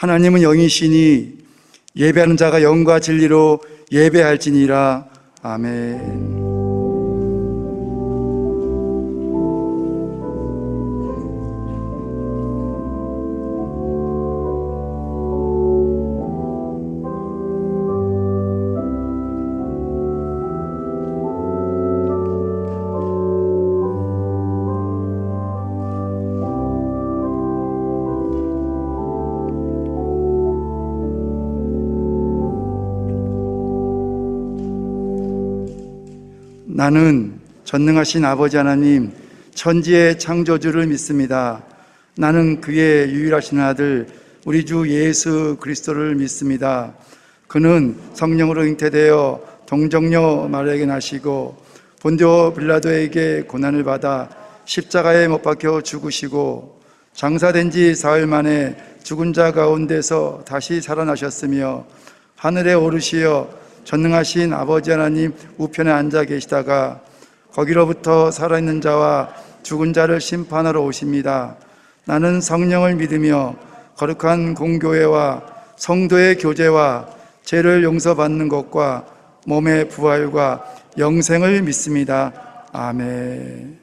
하나님은 영이시니 예배하는 자가 영과 진리로 예배할지니라. 아멘. 나는 전능하신 아버지 하나님, 천지의 창조주를 믿습니다. 나는 그의 유일하신 아들 우리 주 예수 그리스도를 믿습니다. 그는 성령으로 잉태되어 동정녀 마리아에게 나시고 본디오 빌라도에게 고난을 받아 십자가에 못 박혀 죽으시고 장사된 지 사흘 만에 죽은 자 가운데서 다시 살아나셨으며 하늘에 오르시어 전능하신 아버지 하나님 우편에 앉아 계시다가 거기로부터 살아있는 자와 죽은 자를 심판하러 오십니다. 나는 성령을 믿으며 거룩한 공교회와 성도의 교제와 죄를 용서받는 것과 몸의 부활과 영생을 믿습니다. 아멘.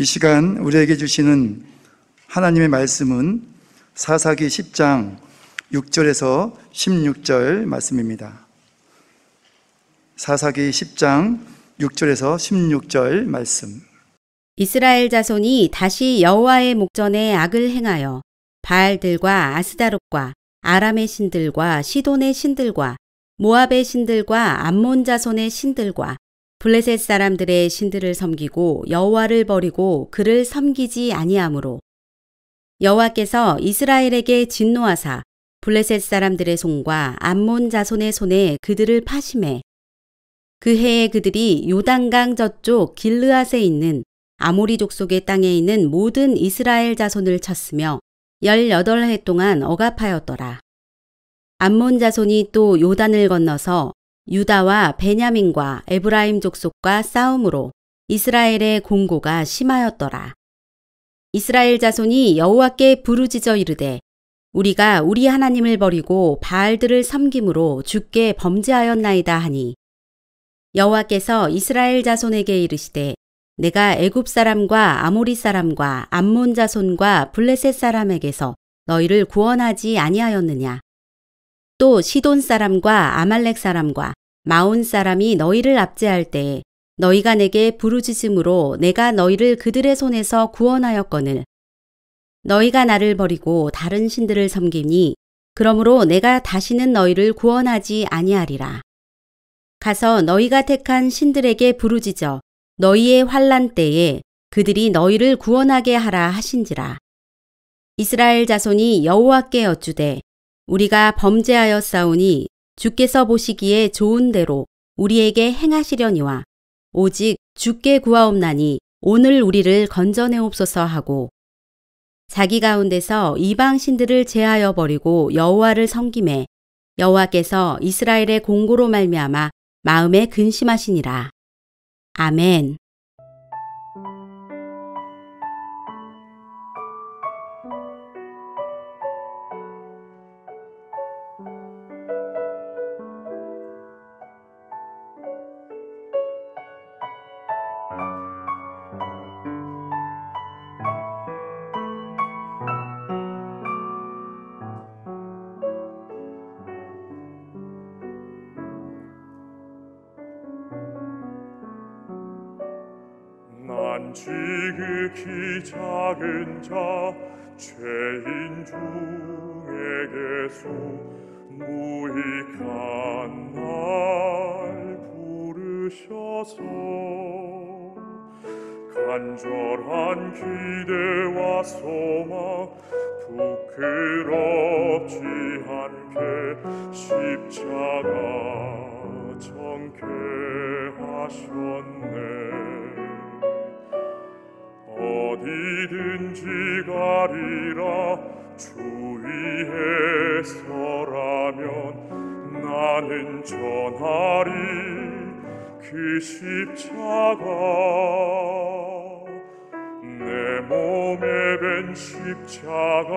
이 시간 우리에게 주시는 하나님의 말씀은 사사기 10장 6절에서 16절 말씀입니다. 사사기 10장 6절에서 16절 말씀. 이스라엘 자손이 다시 여호와의 목전에 악을 행하여 바알들과 아스다롯과 아람의 신들과 시돈의 신들과 모압의 신들과 암몬 자손의 신들과 블레셋 사람들의 신들을 섬기고 여호와를 버리고 그를 섬기지 아니하므로 여호와께서 이스라엘에게 진노하사 블레셋 사람들의 손과 암몬 자손의 손에 그들을 파심해 그 해에 그들이 요단강 저쪽 길르앗에 있는 아모리 족속의 땅에 있는 모든 이스라엘 자손을 쳤으며 18해 동안 억압하였더라. 암몬 자손이 또 요단을 건너서 유다와 베냐민과 에브라임 족속과 싸움으로 이스라엘의 공고가 심하였더라. 이스라엘 자손이 여호와께 부르짖어 이르되 우리가 우리 하나님을 버리고 바알들을 섬김으로 주께 범죄하였나이다 하니 여호와께서 이스라엘 자손에게 이르시되 내가 애굽 사람과 아모리 사람과 암몬 자손과 블레셋 사람에게서 너희를 구원하지 아니하였느냐. 또 시돈 사람과 아말렉 사람과 마온 사람이 너희를 압제할 때에 너희가 내게 부르짖음으로 내가 너희를 그들의 손에서 구원하였거늘 너희가 나를 버리고 다른 신들을 섬기니 그러므로 내가 다시는 너희를 구원하지 아니하리라. 가서 너희가 택한 신들에게 부르짖어 너희의 환난 때에 그들이 너희를 구원하게 하라 하신지라. 이스라엘 자손이 여호와께 여쭈되 우리가 범죄하였사오니 주께서 보시기에 좋은 대로 우리에게 행하시려니와 오직 주께 구하옵나니 오늘 우리를 건져내옵소서 하고 자기 가운데서 이방 신들을 제하여 버리고 여호와를 섬기매 여호와께서 이스라엘의 공고로 말미암아 마음에 근심하시니라. 아멘. 난 지극히 작은 자 죄인 중에게서 무익한 날 부르셔서 간절한 기대와 소망 부끄럽지 않게 십자가 정케 하셨네. 어디든지 가리라 주 위에 서라면 나는 전하리 그 십자가. 내 몸에 밴 십자가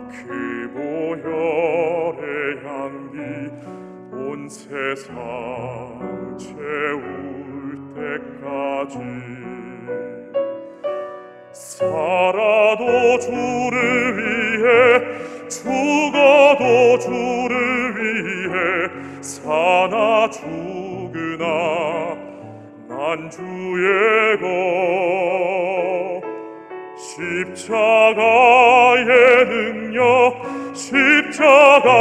그 보혈의 향기 온 세상 채울 때까지 살아도 주를 위해 죽어도 주를 위해 사나 죽으나 난 주의 것 십자가의 능력 십자가의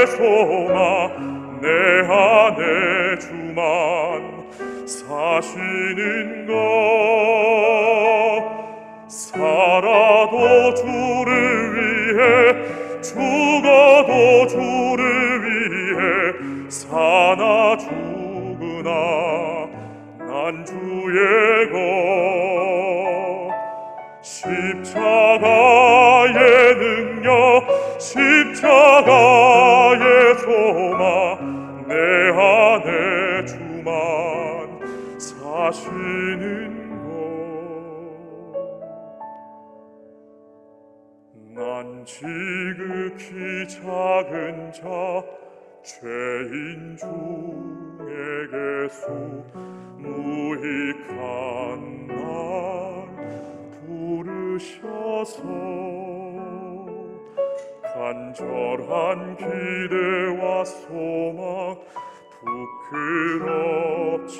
소망 내 안에 주만 사시는 것 살아도 주를 위해 죽어도 주를 위해 사나 죽으나 난 주의 것 십자가의 능력 십자가의 소망 내 안에 주만 사시는 난 지극히 작은 자 죄인 중에게서 무익한 날 부르셔서 간절한 기대와 소망 부끄럽지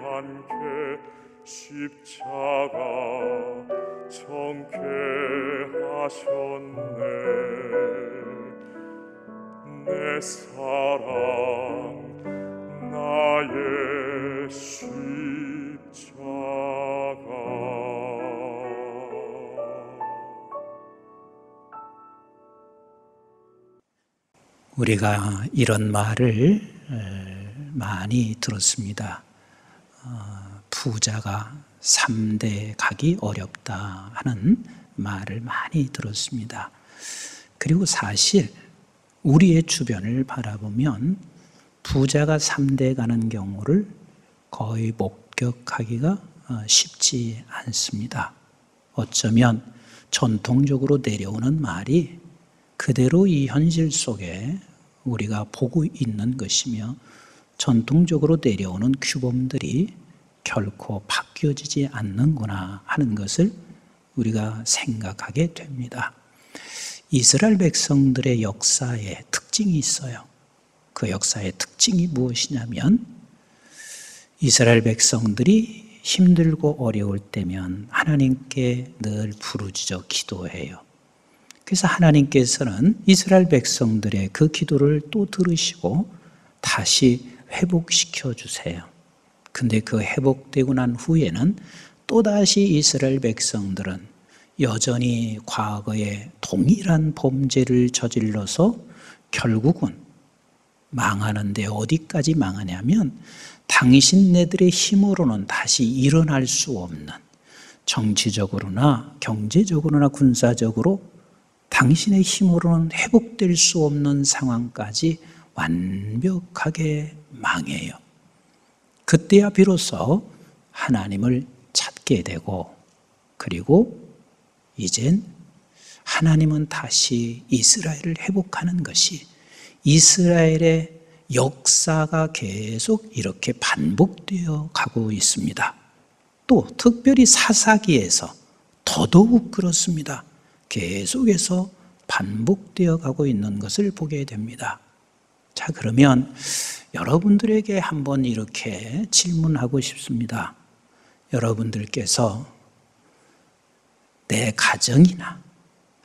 않게 십자가 정케 하셨네. 내 내 사랑 나의 십자가. 우리가 이런 말을 많이 들었습니다. 부자가 3대 가기 어렵다 하는 말을 많이 들었습니다. 그리고 사실 우리의 주변을 바라보면 부자가 3대 가는 경우를 거의 목격하기가 쉽지 않습니다. 어쩌면 전통적으로 내려오는 말이 그대로 이 현실 속에 우리가 보고 있는 것이며 전통적으로 내려오는 규범들이 결코 바뀌어지지 않는구나 하는 것을 우리가 생각하게 됩니다. 이스라엘 백성들의 역사에 특징이 있어요. 그 역사의 특징이 무엇이냐면 이스라엘 백성들이 힘들고 어려울 때면 하나님께 늘 부르짖어 기도해요. 그래서 하나님께서는 이스라엘 백성들의 그 기도를 또 들으시고 다시 회복시켜 주세요. 근데 그 회복되고 난 후에는 또다시 이스라엘 백성들은 여전히 과거에 동일한 범죄를 저질러서 결국은 망하는데 어디까지 망하냐면 당신네들의 힘으로는 다시 일어날 수 없는 정치적으로나 경제적으로나 군사적으로 당신의 힘으로는 회복될 수 없는 상황까지 완벽하게 망해요. 그때야 비로소 하나님을 찾게 되고 그리고 이젠 하나님은 다시 이스라엘을 회복하는 것이 이스라엘의 역사가 계속 이렇게 반복되어 가고 있습니다. 또 특별히 사사기에서 더더욱 그렇습니다. 계속해서 반복되어 가고 있는 것을 보게 됩니다. 자, 그러면 여러분들에게 한번 이렇게 질문하고 싶습니다. 여러분들께서 내 가정이나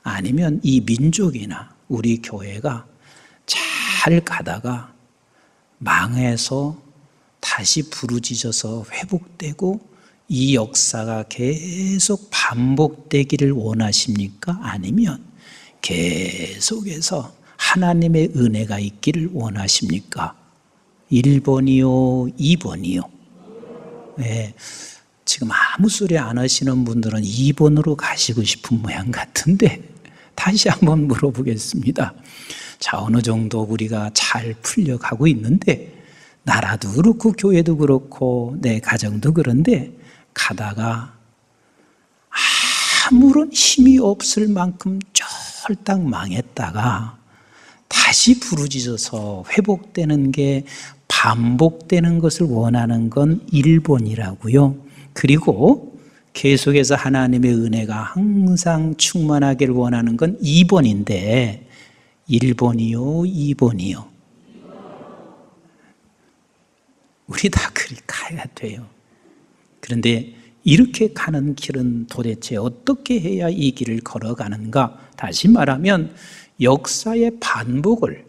아니면 이 민족이나 우리 교회가 잘 가다가 망해서 다시 부르짖어서 회복되고 이 역사가 계속 반복되기를 원하십니까? 아니면 계속해서 하나님의 은혜가 있기를 원하십니까? 1번이요, 2번이요? 네, 지금 아무 소리 안 하시는 분들은 2번으로 가시고 싶은 모양 같은데 다시 한번 물어보겠습니다. 자, 어느 정도 우리가 잘 풀려가고 있는데 나라도 그렇고 교회도 그렇고 내 가정도 그런데 가다가 아무런 힘이 없을 만큼 쫄딱 망했다가 다시 부르짖어서 회복되는 게 반복되는 것을 원하는 건 1번이라고요. 그리고 계속해서 하나님의 은혜가 항상 충만하기를 원하는 건 2번인데 1번이요, 2번이요? 우리 다 그리 가야 돼요. 그런데 이렇게 가는 길은 도대체 어떻게 해야 이 길을 걸어가는가? 다시 말하면 역사의 반복을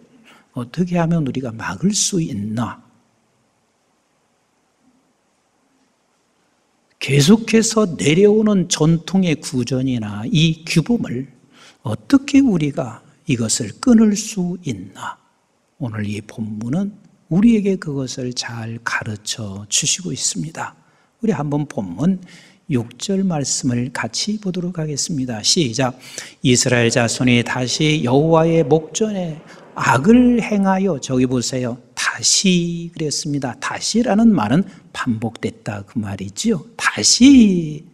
어떻게 하면 우리가 막을 수 있나? 계속해서 내려오는 전통의 구전이나 이 규범을 어떻게 우리가 이것을 끊을 수 있나? 오늘 이 본문은 우리에게 그것을 잘 가르쳐 주시고 있습니다. 우리 한번 본문 6절 말씀을 같이 보도록 하겠습니다. 시작. 이스라엘 자손이 다시 여호와의 목전에 악을 행하여, 저기 보세요. 다시 그랬습니다. 다시라는 말은 반복됐다 그 말이지요. 다시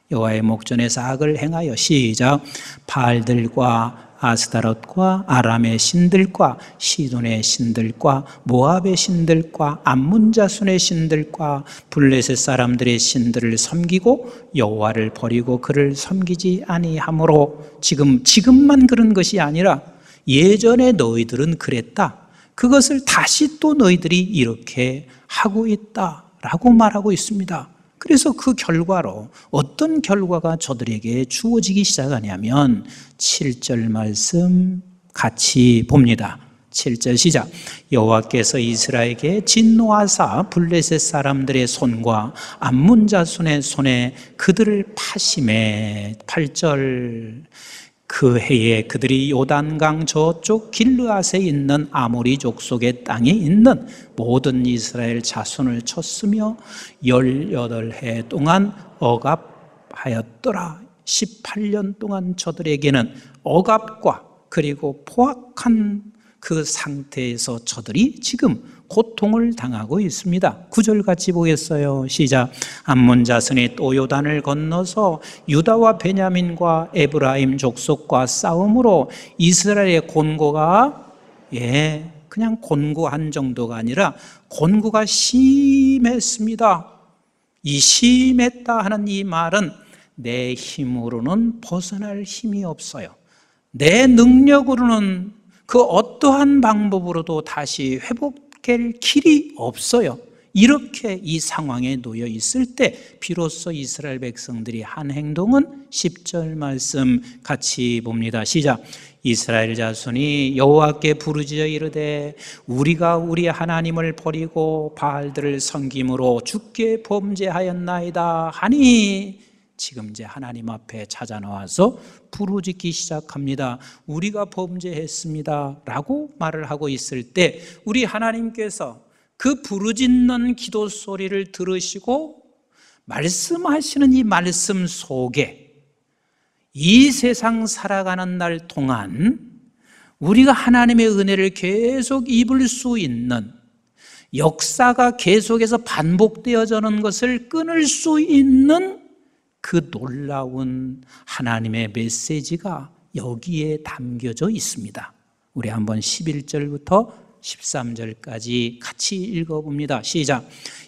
여호와의 목전에서 악을 행하여, 시작. 바알들과 아스타롯과 아람의 신들과 시돈의 신들과 모압의 신들과 암몬 자손의 신들과 블레셋 사람들의 신들을 섬기고 여호와를 버리고 그를 섬기지 아니하므로. 지금만 그런 것이 아니라 예전에 너희들은 그랬다. 그것을 다시 또 너희들이 이렇게 하고 있다라고 말하고 있습니다. 그래서 그 결과로 어떤 결과가 저들에게 주어지기 시작하냐면 7절 말씀 같이 봅니다. 7절 시작. 여호와께서 이스라엘에게 진노하사 블레셋 사람들의 손과 암몬 자손의 손에 그들을 파심해. 8절. 그 해에 그들이 요단강 저쪽 길르앗에 있는 아모리 족속의 땅에 있는 모든 이스라엘 자손을 쳤으며 18해 동안 억압하였더라. 18년 동안 저들에게는 억압과 그리고 포악한 그 상태에서 저들이 지금 고통을 당하고 있습니다. 9절 같이 보겠어요. 시작. 암몬 자손이 또 요단을 건너서 유다와 베냐민과 에브라임 족속과 싸움으로 이스라엘의 곤고가 그냥 곤고한 정도가 아니라 곤고가 심했습니다. 이 심했다 하는 이 말은 내 힘으로는 벗어날 힘이 없어요. 내 능력으로는 그 어떠한 방법으로도 다시 회복될 길이 없어요. 이렇게 이 상황에 놓여 있을 때 비로소 이스라엘 백성들이 한 행동은 10절 말씀 같이 봅니다. 시작. 이스라엘 자손이 여호와께 부르짖어 이르되 우리가 우리 하나님을 버리고 바알들을 섬김으로 주께 범죄하였나이다 하니. 지금 이제 하나님 앞에 찾아 나와서 부르짖기 시작합니다. 우리가 범죄했습니다 라고 말을 하고 있을 때 우리 하나님께서 그 부르짖는 기도 소리를 들으시고 말씀하시는 이 말씀 속에 이 세상 살아가는 날 동안 우리가 하나님의 은혜를 계속 입을 수 있는, 역사가 계속해서 반복되어지는 것을 끊을 수 있는 그 놀라운 하나님의 메시지가 여기에 담겨져 있습니다. 우리 한번 11절부터 13절까지 같이 읽어봅니다. 시작.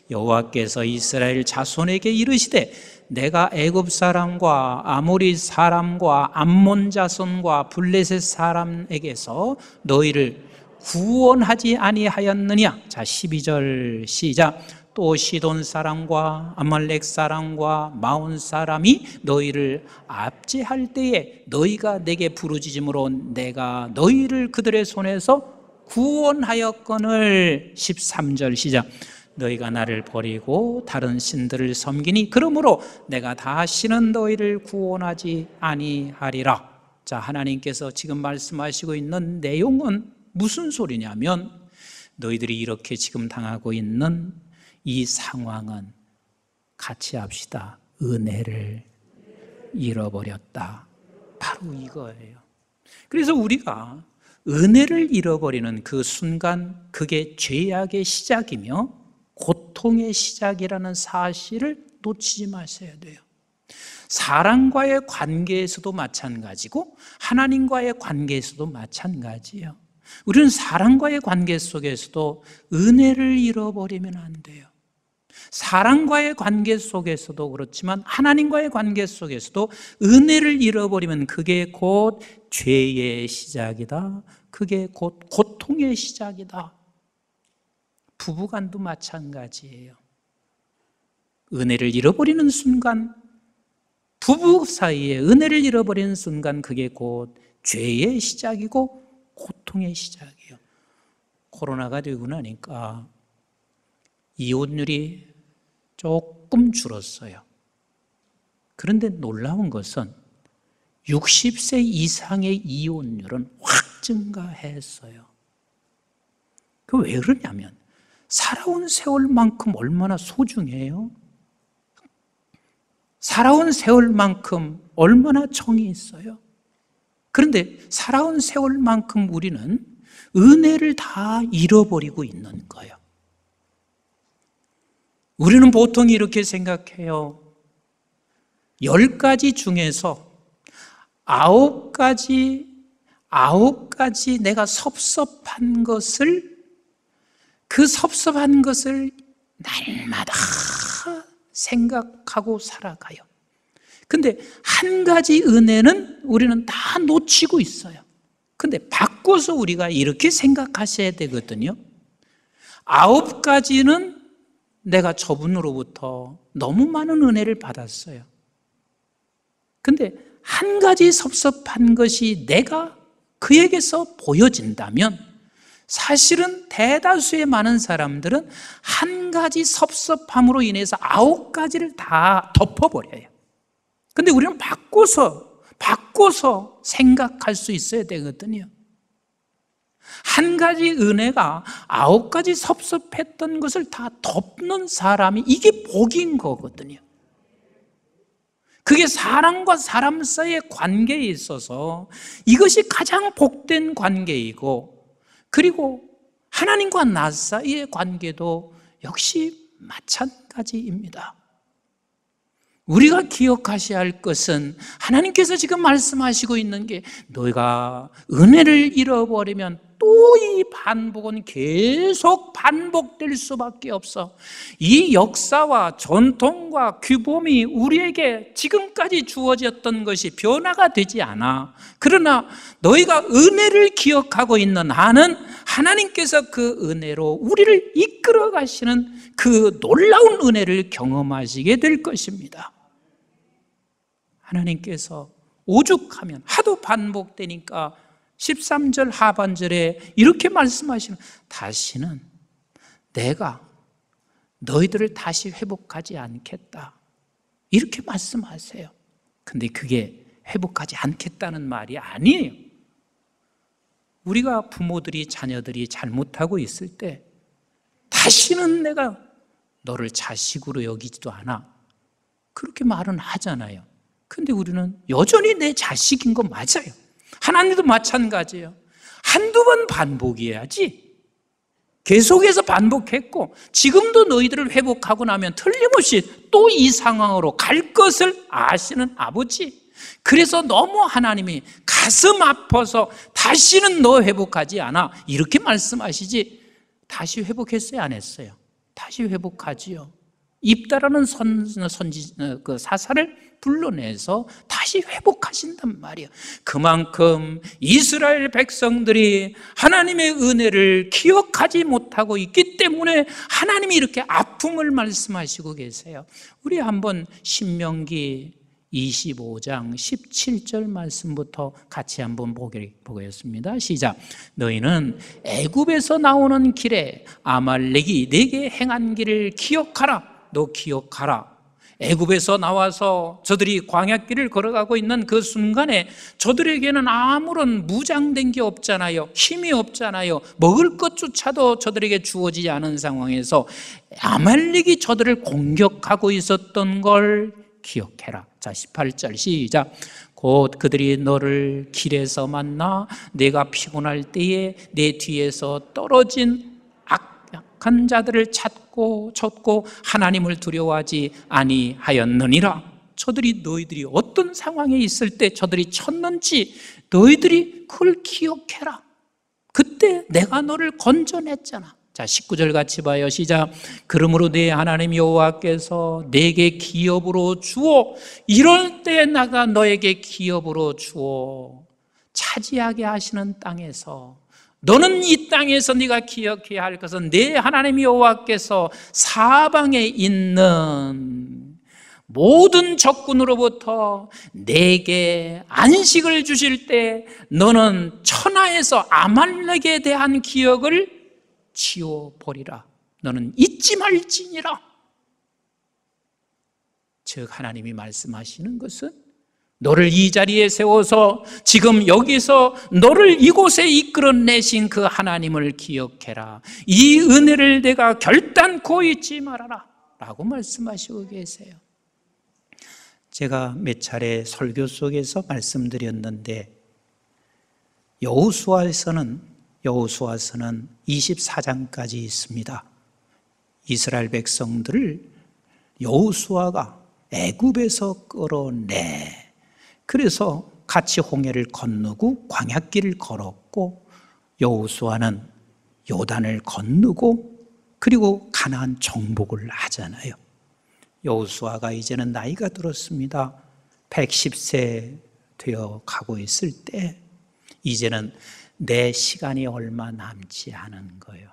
여호와께서 이스라엘 자손에게 이르시되 내가 애굽 사람과 아모리 사람과 암몬 자손과 블레셋 사람에게서 너희를 구원하지 아니하였느냐. 자, 12절 시작. 또 시돈 사람과 아말렉 사람과 마온 사람이 너희를 압제할 때에 너희가 내게 부르짖음으로 내가 너희를 그들의 손에서 구원하였거늘. 13절 시작. 너희가 나를 버리고 다른 신들을 섬기니 그러므로 내가 다시는 너희를 구원하지 아니하리라. 자, 하나님께서 지금 말씀하시고 있는 내용은 무슨 소리냐면 너희들이 이렇게 지금 당하고 있는 이 상황은 같이 합시다. 은혜를 잃어버렸다. 바로 이거예요. 그래서 우리가 은혜를 잃어버리는 그 순간 그게 죄악의 시작이며 고통의 시작이라는 사실을 놓치지 마셔야 돼요. 사람과의 관계에서도 마찬가지고 하나님과의 관계에서도 마찬가지예요. 우리는 사람과의 관계 속에서도 은혜를 잃어버리면 안 돼요. 사람과의 관계 속에서도 그렇지만 하나님과의 관계 속에서도 은혜를 잃어버리면 그게 곧 죄의 시작이다. 그게 곧 고통의 시작이다. 부부간도 마찬가지예요. 은혜를 잃어버리는 순간, 부부 사이에 은혜를 잃어버리는 순간 그게 곧 죄의 시작이고 고통의 시작이에요. 코로나가 되고 나니까 이혼율이 조금 줄었어요. 그런데 놀라운 것은 60세 이상의 이혼율은 확 증가했어요. 그 왜 그러냐면 살아온 세월만큼 얼마나 소중해요? 살아온 세월만큼 얼마나 정이 있어요? 그런데 살아온 세월만큼 우리는 은혜를 다 잃어버리고 있는 거예요. 우리는 보통 이렇게 생각해요. 10가지 중에서 9가지 내가 섭섭한 것을, 그 섭섭한 것을 날마다 생각하고 살아가요. 근데 한 가지 은혜는 우리는 다 놓치고 있어요. 근데 바꿔서 우리가 이렇게 생각하셔야 되거든요. 9가지는 내가 저분으로부터 너무 많은 은혜를 받았어요. 근데 한 가지 섭섭한 것이 내가 그에게서 보여진다면 사실은 대다수의 많은 사람들은 한 가지 섭섭함으로 인해서 9가지를 다 덮어버려요. 근데 우리는 바꿔서 생각할 수 있어야 되거든요. 한 가지 은혜가 9가지 섭섭했던 것을 다 덮는 사람이, 이게 복인 거거든요. 그게 사람과 사람 사이의 관계에 있어서 이것이 가장 복된 관계이고, 그리고 하나님과 나 사이의 관계도 역시 마찬가지입니다. 우리가 기억하셔야 할 것은, 하나님께서 지금 말씀하시고 있는 게, 너희가 은혜를 잃어버리면 또 이 반복은 계속 반복될 수밖에 없어. 이 역사와 전통과 규범이 우리에게 지금까지 주어졌던 것이 변화가 되지 않아. 그러나 너희가 은혜를 기억하고 있는 한은 하나님께서 그 은혜로 우리를 이끌어 가시는 그 놀라운 은혜를 경험하시게 될 것입니다. 하나님께서 오죽하면, 하도 반복되니까 13절 하반절에 이렇게 말씀하시는, 다시는 내가 너희들을 다시 회복하지 않겠다, 이렇게 말씀하세요. 근데 그게 회복하지 않겠다는 말이 아니에요. 우리가 부모들이 자녀들이 잘못하고 있을 때, 다시는 내가 너를 자식으로 여기지도 않아, 그렇게 말은 하잖아요. 근데 우리는 여전히 내 자식인 거 맞아요. 하나님도 마찬가지예요. 한두 번 반복해야지. 계속해서 반복했고, 지금도 너희들을 회복하고 나면 틀림없이 또 이 상황으로 갈 것을 아시는 아버지. 그래서 너무 하나님이 가슴 아파서 다시는 너 회복하지 않아, 이렇게 말씀하시지, 다시 회복했어요, 안 했어요? 다시 회복하지요. 입다라는 그 사사를 불러내서 다시 회복하신단 말이에요. 그만큼 이스라엘 백성들이 하나님의 은혜를 기억하지 못하고 있기 때문에 하나님이 이렇게 아픔을 말씀하시고 계세요. 우리 한번 신명기 25장 17절 말씀부터 같이 한번 보겠습니다. 시작. 너희는 애굽에서 나오는 길에 아말렉이 네게 행한 길을 기억하라. 너 기억하라. 애굽에서 나와서 저들이 광야길을 걸어가고 있는 그 순간에 저들에게는 아무런 무장된 게 없잖아요. 힘이 없잖아요. 먹을 것조차도 저들에게 주어지지 않은 상황에서 아말렉이 저들을 공격하고 있었던 걸 기억해라. 자, 18절 시작. 곧 그들이 너를 길에서 만나 내가 피곤할 때에 내 뒤에서 떨어진 악한 자들을 쳤고 하나님을 두려워하지 아니하였느니라. 저들이, 너희들이 어떤 상황에 있을 때 저들이 쳤는지 너희들이 그걸 기억해라. 그때 내가 너를 건져냈잖아. 자, 19절 같이 봐요. 시작. 그러므로 내 하나님 여호와께서 내게 기업으로 주어, 이럴 때 내가 너에게 기업으로 주어 차지하게 하시는 땅에서, 너는 이 땅에서 네가 기억해야 할 것은 내 하나님 여호와께서 사방에 있는 모든 적군으로부터 내게 안식을 주실 때 너는 천하에서 아말렉에 대한 기억을 지워버리라. 너는 잊지 말지니라. 즉 하나님이 말씀하시는 것은, 너를 이 자리에 세워서 지금 여기서 너를 이곳에 이끌어내신 그 하나님을 기억해라. 이 은혜를 내가 결단코 잊지 말아라 라고 말씀하시고 계세요. 제가 몇 차례 설교 속에서 말씀드렸는데, 여호수아서는 24장까지 있습니다. 이스라엘 백성들을 여호수아가 애굽에서 끌어내, 그래서 같이 홍해를 건너고 광야길을 걸었고, 여호수아는 요단을 건너고 그리고 가나안 정복을 하잖아요. 여호수아가 이제는 나이가 들었습니다. 110세 되어 가고 있을 때 이제는 내 시간이 얼마 남지 않은 거예요.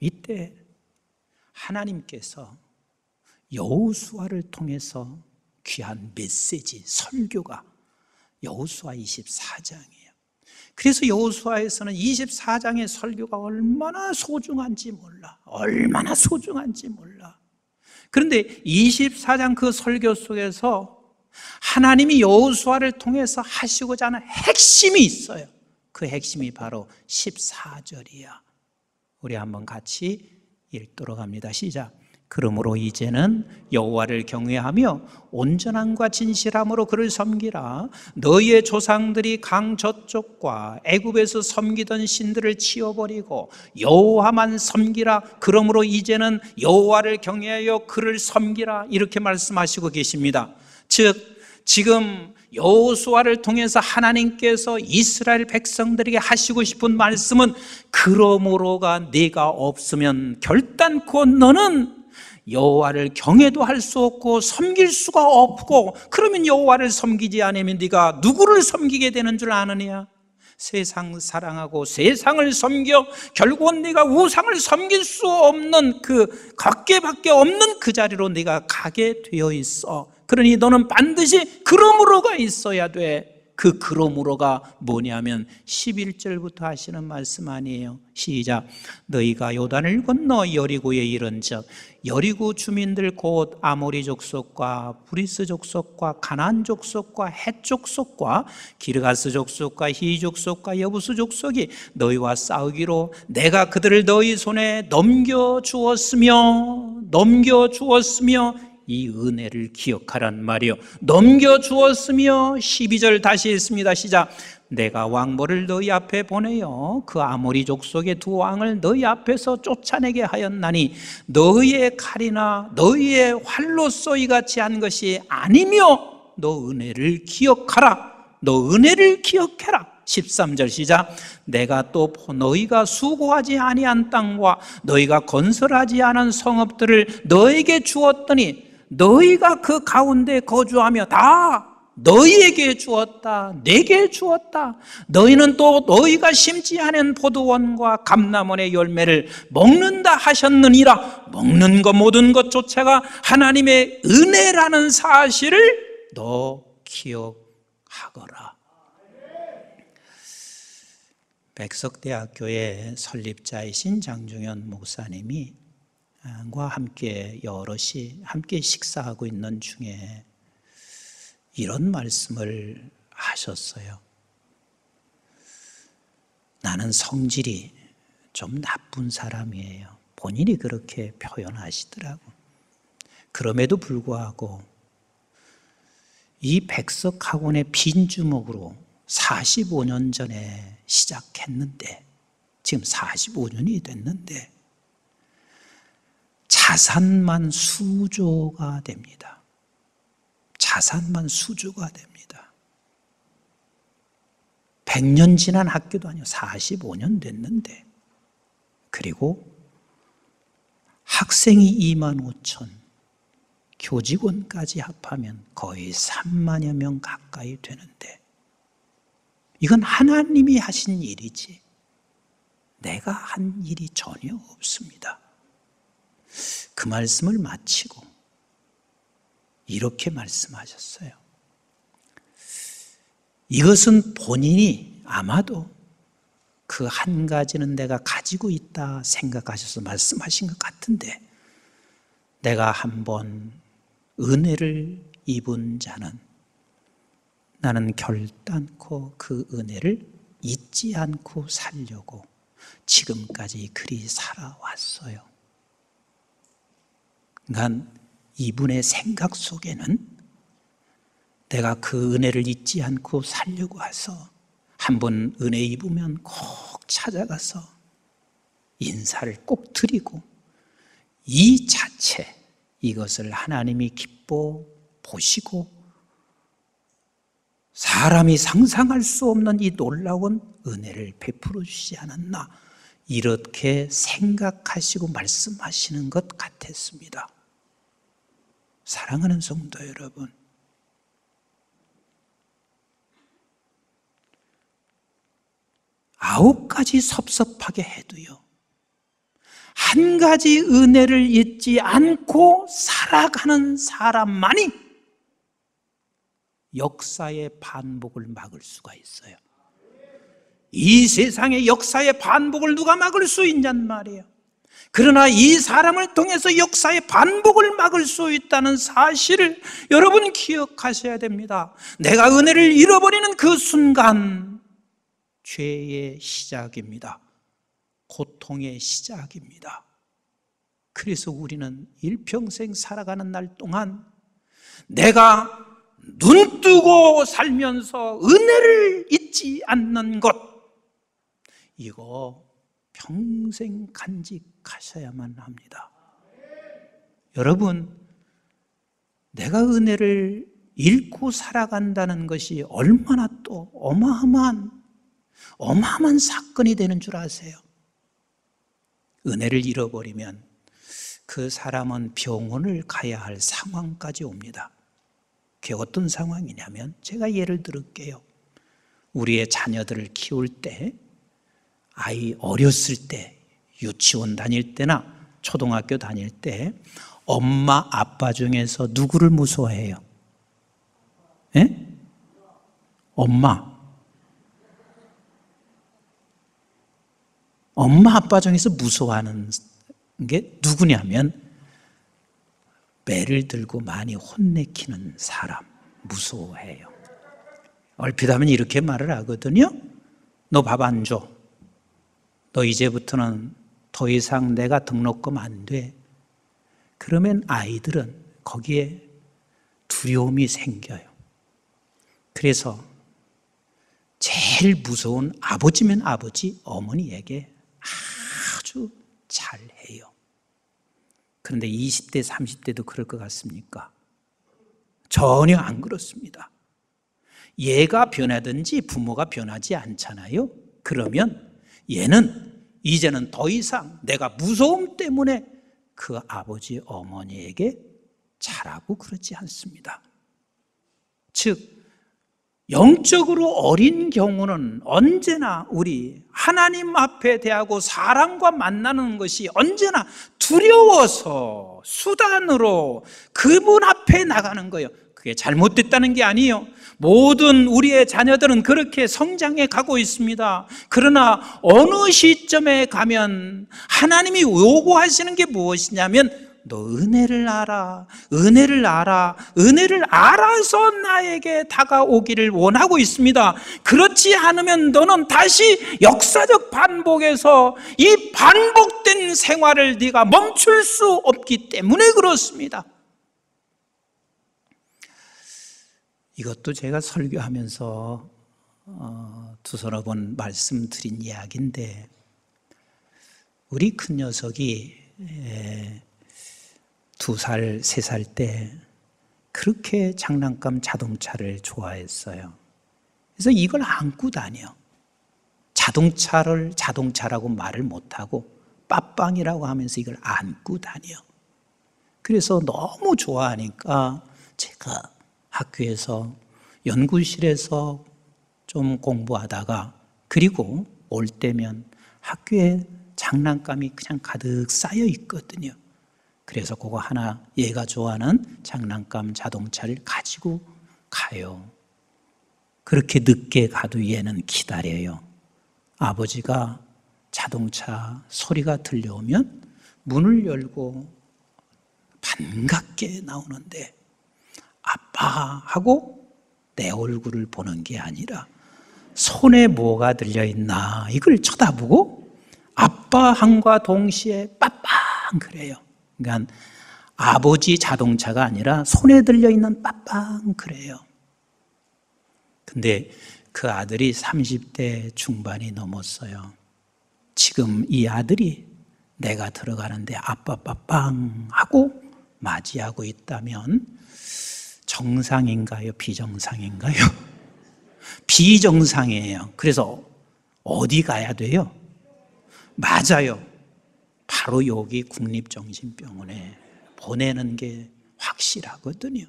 이때 하나님께서 여호수아를 통해서 귀한 메시지, 설교가 여호수아 24장이에요. 그래서 여호수아에서는 24장의 설교가 얼마나 소중한지 몰라. 얼마나 소중한지 몰라. 그런데 24장 그 설교 속에서 하나님이 여호수아를 통해서 하시고자 하는 핵심이 있어요. 그 핵심이 바로 14절이야. 우리 한번 같이 읽도록 합니다. 시작. 그러므로 이제는 여호와를 경외하며 온전함과 진실함으로 그를 섬기라. 너희의 조상들이 강 저쪽과 애굽에서 섬기던 신들을 치워버리고 여호와만 섬기라. 그러므로 이제는 여호와를 경외하여 그를 섬기라. 이렇게 말씀하시고 계십니다. 즉 지금 여호수아를 통해서 하나님께서 이스라엘 백성들에게 하시고 싶은 말씀은 그러므로가 네가 없으면 결단코 너는 여호와를 경외도 할 수 없고 섬길 수가 없고, 그러면 여호와를 섬기지 않으면 네가 누구를 섬기게 되는 줄 아느냐? 세상 사랑하고 세상을 섬겨 결국은 네가 우상을 섬길 수 없는 그 각계밖에 없는 그 자리로 네가 가게 되어 있어. 그러니 너는 반드시 그러므로가 있어야 돼. 그 그러므로가 뭐냐면 11절부터 하시는 말씀 아니에요. 시작. 너희가 요단을 건너 여리고에 이른즉 여리고 주민들 곧 아모리 족속과 브리스 족속과 가나안 족속과 헷 족속과 기르가스 족속과 히 족속과 여부스 족속이 너희와 싸우기로 내가 그들을 너희 손에 넘겨주었으며 이 은혜를 기억하란 말이요. 넘겨주었으며 12절 다시 읽습니다. 시작. 내가 왕벌을 너희 앞에 보내어 그 아모리 족속의 두 왕을 너희 앞에서 쫓아내게 하였나니 너희의 칼이나 너희의 활로써 이같이 한 것이 아니며 너 은혜를 기억하라. 너 은혜를 기억해라. 13절 시작. 내가 또 너희가 수고하지 아니한 땅과 너희가 건설하지 않은 성읍들을 너에게 주었더니 너희가 그 가운데 거주하며 다 너희에게 주었다. 내게 주었다. 너희는 또 너희가 심지 않은 포도원과 감람원의 열매를 먹는다 하셨느니라. 먹는 것 모든 것조차가 하나님의 은혜라는 사실을 너 기억하거라. 백석대학교의 설립자이신 장중현 목사님이 과 함께 여럿이 함께 식사하고 있는 중에 이런 말씀을 하셨어요. 나는 성질이 좀 나쁜 사람이에요. 본인이 그렇게 표현하시더라고. 그럼에도 불구하고 이 백석학원의 빈주먹으로 45년 전에 시작했는데 지금 45년이 됐는데 자산만 수조가 됩니다. 자산만 수조가 됩니다. 100년 지난 학교도 아니고 45년 됐는데, 그리고 학생이 25,000, 교직원까지 합하면 거의 3만여 명 가까이 되는데, 이건 하나님이 하신 일이지 내가 한 일이 전혀 없습니다. 그 말씀을 마치고 이렇게 말씀하셨어요. 이것은 본인이 아마도 그 한 가지는 내가 가지고 있다 생각하셔서 말씀하신 것 같은데, 내가 한번 은혜를 입은 자는 나는 결단코 그 은혜를 잊지 않고 살려고 지금까지 그리 살아왔어요. 그러니까 이분의 생각 속에는 내가 그 은혜를 잊지 않고 살려고 해서 한번 은혜 입으면 꼭 찾아가서 인사를 꼭 드리고, 이 자체, 이것을 하나님이 기뻐 보시고 사람이 상상할 수 없는 이 놀라운 은혜를 베풀어 주시지 않았나, 이렇게 생각하시고 말씀하시는 것 같았습니다. 사랑하는 성도 여러분, 아홉 가지 섭섭하게 해도요, 한 가지 은혜를 잊지 않고 살아가는 사람만이 역사의 반복을 막을 수가 있어요. 이 세상의 역사의 반복을 누가 막을 수 있냔 말이에요. 그러나 이 사람을 통해서 역사의 반복을 막을 수 있다는 사실을 여러분 기억하셔야 됩니다. 내가 은혜를 잃어버리는 그 순간 죄의 시작입니다. 고통의 시작입니다. 그래서 우리는 일평생 살아가는 날 동안 내가 눈 뜨고 살면서 은혜를 잊지 않는 것, 이거 평생 간직하셔야만 합니다. 여러분, 내가 은혜를 잃고 살아간다는 것이 얼마나 또 어마어마한 사건이 되는 줄 아세요? 은혜를 잃어버리면 그 사람은 병원을 가야 할 상황까지 옵니다. 그게 어떤 상황이냐면, 제가 예를 들을게요. 우리의 자녀들을 키울 때, 아이 어렸을 때, 유치원 다닐 때나 초등학교 다닐 때 엄마 아빠 중에서 누구를 무서워해요? 예? 엄마 아빠 중에서 무서워하는 게 누구냐면, 매를 들고 많이 혼내키는 사람 무서워해요. 얼핏 하면 이렇게 말을 하거든요. 너 밥 안 줘. 너 이제부터는 더 이상 내가 등록금 안 돼. 그러면 아이들은 거기에 두려움이 생겨요. 그래서 제일 무서운 아버지면 아버지, 어머니에게 아주 잘해요. 그런데 20대, 30대도 그럴 것 같습니까? 전혀 안 그렇습니다. 얘가 변하든지 부모가 변하지 않잖아요. 그러면 얘는 이제는 더 이상 내가 무서움 때문에 그 아버지, 어머니에게 잘하고 그러지 않습니다. 즉, 영적으로 어린 경우는 언제나 우리 하나님 앞에 대하고 사람과 만나는 것이 언제나 두려워서 수단으로 그분 앞에 나가는 거예요. 그게 잘못됐다는 게 아니에요. 모든 우리의 자녀들은 그렇게 성장해 가고 있습니다. 그러나 어느 시점에 가면 하나님이 요구하시는 게 무엇이냐면, 너 은혜를 알아, 은혜를 알아, 은혜를 알아서 나에게 다가오기를 원하고 있습니다. 그렇지 않으면 너는 다시 역사적 반복에서 이 반복된 생활을 네가 멈출 수 없기 때문에 그렇습니다. 이것도 제가 설교하면서 두서너 번 말씀드린 이야기인데, 우리 큰 녀석이 2살, 3살 때 그렇게 장난감 자동차를 좋아했어요. 그래서 이걸 안고 다녀. 자동차를 자동차라고 말을 못하고 빠빵이라고 하면서 이걸 안고 다녀. 그래서 너무 좋아하니까 제가 학교에서, 연구실에서 좀 공부하다가, 그리고 올 때면 학교에 장난감이 그냥 가득 쌓여 있거든요. 그래서 그거 하나, 얘가 좋아하는 장난감 자동차를 가지고 가요. 그렇게 늦게 가도 얘는 기다려요. 아버지가 자동차 소리가 들려오면 문을 열고 반갑게 나오는데, 아빠 하고 내 얼굴을 보는 게 아니라 손에 뭐가 들려있나 이걸 쳐다보고 아빠 함과 동시에 빠빵 그래요. 그러니까 아버지 자동차가 아니라 손에 들려있는 빠빵 그래요. 근데 그 아들이 30대 중반이 넘었어요. 지금 이 아들이 내가 들어가는데 아빠 빠빵 하고 맞이하고 있다면 정상인가요? 비정상인가요? 비정상이에요. 그래서 어디 가야 돼요? 맞아요. 바로 여기 국립정신병원에 보내는 게 확실하거든요.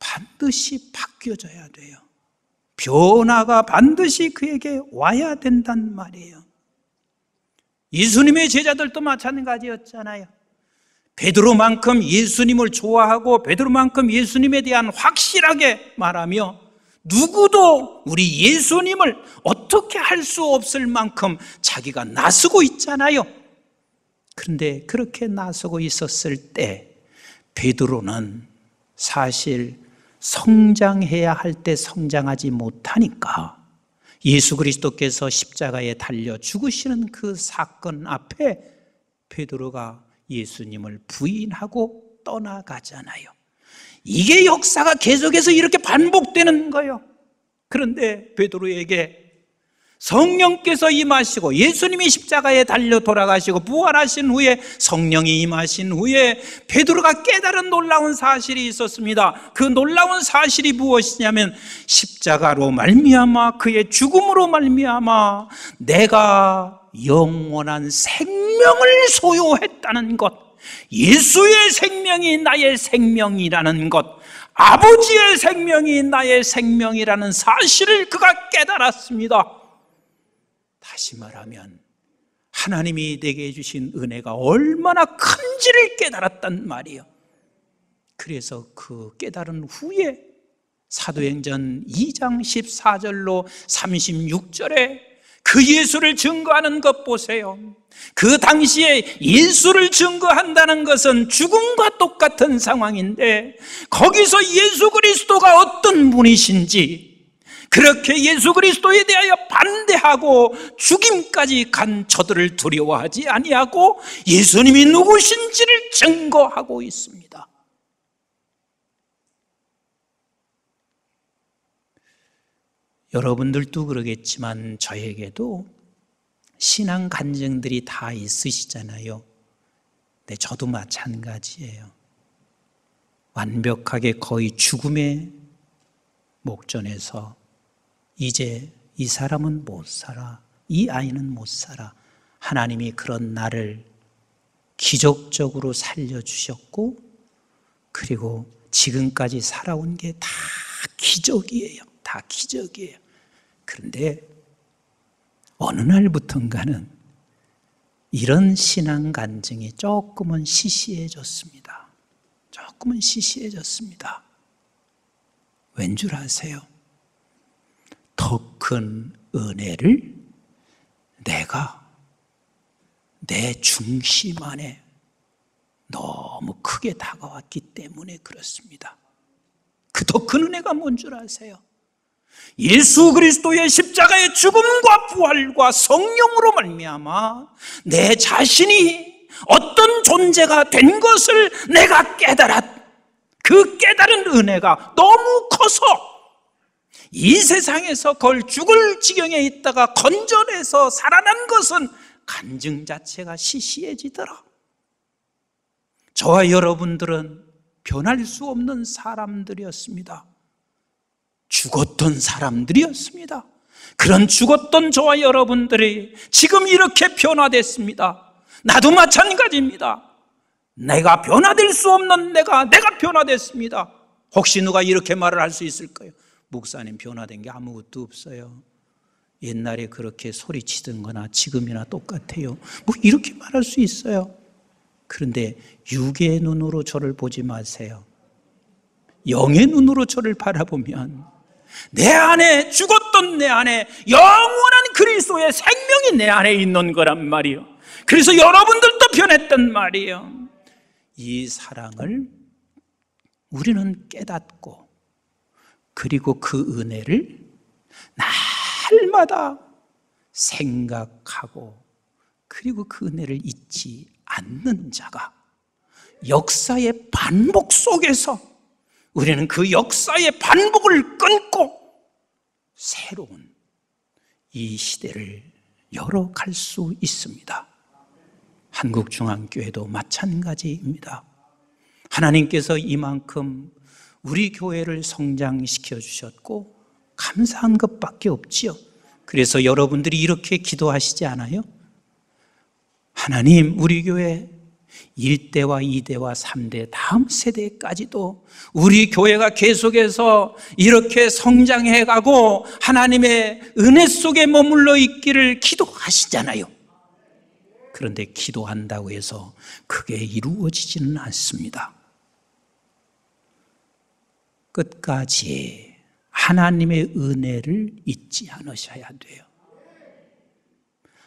반드시 바뀌어져야 돼요. 변화가 반드시 그에게 와야 된단 말이에요. 예수님의 제자들도 마찬가지였잖아요. 베드로만큼 예수님을 좋아하고 베드로만큼 예수님에 대한 확실하게 말하며 누구도 우리 예수님을 어떻게 할 수 없을 만큼 자기가 나서고 있잖아요. 그런데 그렇게 나서고 있었을 때 베드로는 사실 성장해야 할 때 성장하지 못하니까 예수 그리스도께서 십자가에 달려 죽으시는 그 사건 앞에 베드로가 예수님을 부인하고 떠나가잖아요. 이게 역사가 계속해서 이렇게 반복되는 거예요. 그런데 베드로에게 성령께서 임하시고 예수님이 십자가에 달려 돌아가시고 부활하신 후에 성령이 임하신 후에 베드로가 깨달은 놀라운 사실이 있었습니다. 그 놀라운 사실이 무엇이냐면 십자가로 말미암아 그의 죽음으로 말미암아 내가 영원한 생명을 소유했다는 것, 예수의 생명이 나의 생명이라는 것, 아버지의 생명이 나의 생명이라는 사실을 그가 깨달았습니다. 다시 말하면 하나님이 내게 주신 은혜가 얼마나 큰지를 깨달았단 말이에요. 그래서 그 깨달은 후에 사도행전 2장 14절로 36절에 그 예수를 증거하는 것 보세요. 그 당시에 예수를 증거한다는 것은 죽음과 똑같은 상황인데 거기서 예수 그리스도가 어떤 분이신지, 그렇게 예수 그리스도에 대하여 반대하고 죽임까지 간 저들을 두려워하지 아니하고 예수님이 누구신지를 증거하고 있습니다. 여러분들도 그러겠지만 저에게도 신앙 간증들이 다 있으시잖아요. 네, 저도 마찬가지예요. 완벽하게 거의 죽음의 목전에서 이제 이 사람은 못 살아, 이 아이는 못 살아. 하나님이 그런 나를 기적적으로 살려주셨고 그리고 지금까지 살아온 게 다 기적이에요. 다 기적이에요. 그런데 어느 날부턴가는 이런 신앙 간증이 조금은 시시해졌습니다. 조금은 시시해졌습니다. 왠 줄 아세요? 더 큰 은혜를 내가 내 중심 안에 너무 크게 다가왔기 때문에 그렇습니다. 그 더 큰 은혜가 뭔 줄 아세요? 예수 그리스도의 십자가의 죽음과 부활과 성령으로 말미암아 내 자신이 어떤 존재가 된 것을 내가 깨달았. 그 깨달은 은혜가 너무 커서 이 세상에서 걸 죽을 지경에 있다가 건져내서 살아난 것은 간증 자체가 시시해지더라. 저와 여러분들은 변할 수 없는 사람들이었습니다. 죽었던 사람들이었습니다. 그런 죽었던 저와 여러분들이 지금 이렇게 변화됐습니다. 나도 마찬가지입니다. 내가 변화될 수 없는 내가 변화됐습니다. 혹시 누가 이렇게 말을 할 수 있을까요? 목사님 변화된 게 아무것도 없어요. 옛날에 그렇게 소리치던 거나 지금이나 똑같아요. 뭐 이렇게 말할 수 있어요. 그런데 육의 눈으로 저를 보지 마세요. 영의 눈으로 저를 바라보면 내 안에, 죽었던 내 안에 영원한 그리스도의 생명이 내 안에 있는 거란 말이에요. 그래서 여러분들도 변했단 말이에요. 이 사랑을 우리는 깨닫고 그리고 그 은혜를 날마다 생각하고 그리고 그 은혜를 잊지 않는 자가 역사의 반복 속에서 우리는 그 역사의 반복을 끊고 새로운 이 시대를 열어갈 수 있습니다. 한국중앙교회도 마찬가지입니다. 하나님께서 이만큼 우리 교회를 성장시켜 주셨고 감사한 것밖에 없지요. 그래서 여러분들이 이렇게 기도하시지 않아요? 하나님, 우리 교회 1대와 2대와 3대 다음 세대까지도 우리 교회가 계속해서 이렇게 성장해 가고 하나님의 은혜 속에 머물러 있기를 기도하시잖아요. 그런데 기도한다고 해서 그게 이루어지지는 않습니다. 끝까지 하나님의 은혜를 잊지 않으셔야 돼요.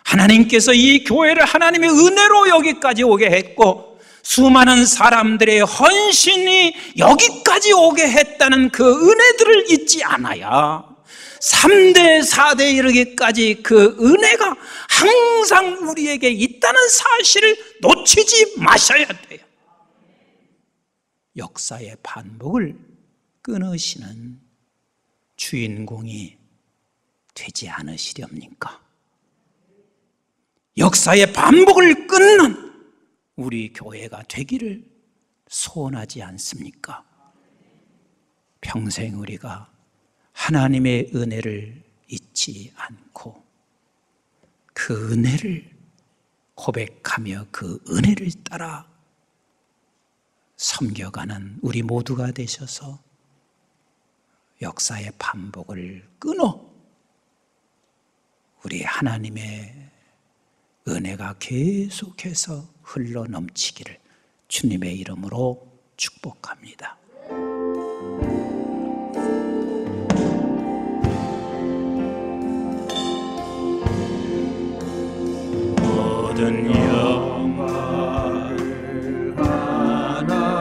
하나님께서 이 교회를 하나님의 은혜로 여기까지 오게 했고 수많은 사람들의 헌신이 여기까지 오게 했다는 그 은혜들을 잊지 않아야 3대, 4대 이르기까지 그 은혜가 항상 우리에게 있다는 사실을 놓치지 마셔야 돼요. 역사의 반복을 끊으시는 주인공이 되지 않으시렵니까? 역사의 반복을 끊는 우리 교회가 되기를 소원하지 않습니까? 평생 우리가 하나님의 은혜를 잊지 않고 그 은혜를 고백하며 그 은혜를 따라 섬겨가는 우리 모두가 되셔서 역사의 반복을 끊어 우리 하나님의 은혜가 계속해서 흘러 넘치기를 주님의 이름으로 축복합니다. 모든 영광을 하나님께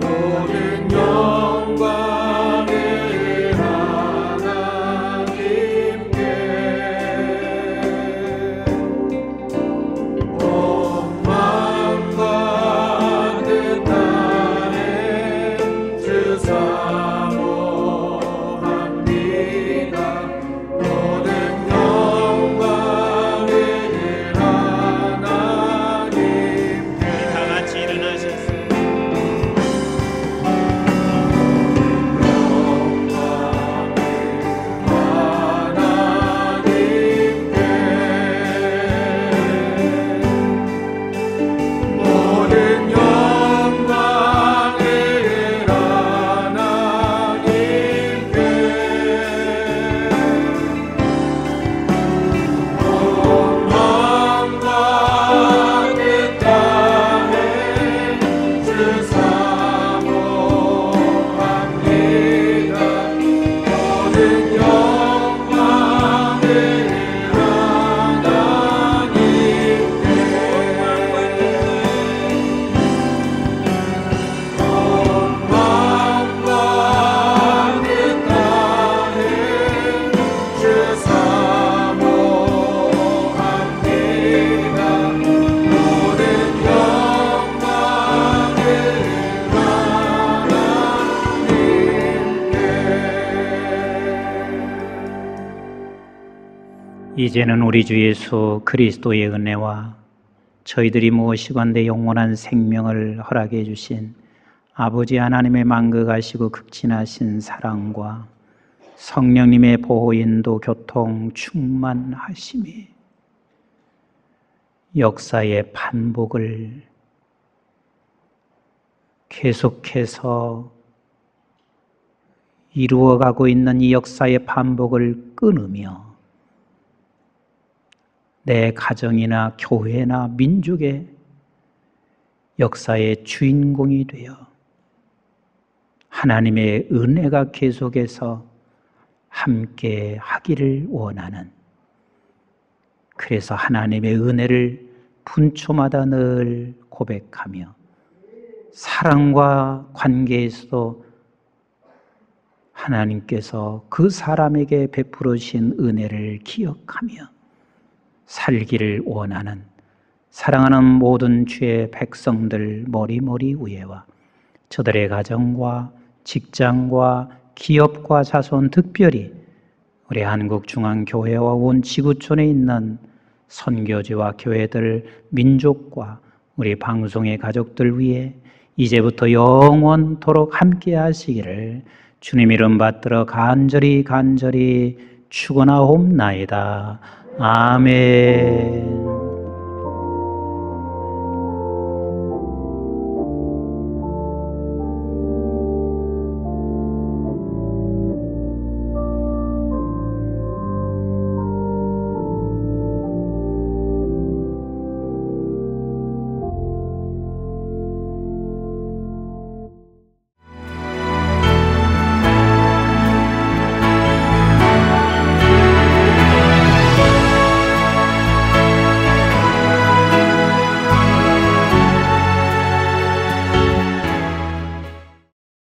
모든 영광을 하나님께 온 마음과 그 땅에 주 사모합니다. 모든 영광을 하나님께 다 같이 일어나셨습니다. 이제는 우리 주 예수 그리스도의 은혜와 저희들이 무엇이건대 영원한 생명을 허락해 주신 아버지 하나님의 만극하시고 극진하신 사랑과 성령님의 보호 인도 교통 충만하심이 역사의 반복을 계속해서 이루어가고 있는 이 역사의 반복을 끊으며 내 가정이나 교회나 민족의 역사의 주인공이 되어 하나님의 은혜가 계속해서 함께 하기를 원하는, 그래서 하나님의 은혜를 분초마다 늘 고백하며 사랑과 관계에서도 하나님께서 그 사람에게 베풀으신 은혜를 기억하며 살기를 원하는 사랑하는 모든 주의 백성들 머리머리 위에와 저들의 가정과 직장과 기업과 자손, 특별히 우리 한국중앙교회와 온 지구촌에 있는 선교지와 교회들, 민족과 우리 방송의 가족들 위해 이제부터 영원토록 함께 하시기를 주님 이름 받들어 간절히 축원하옵나이다. 아멘.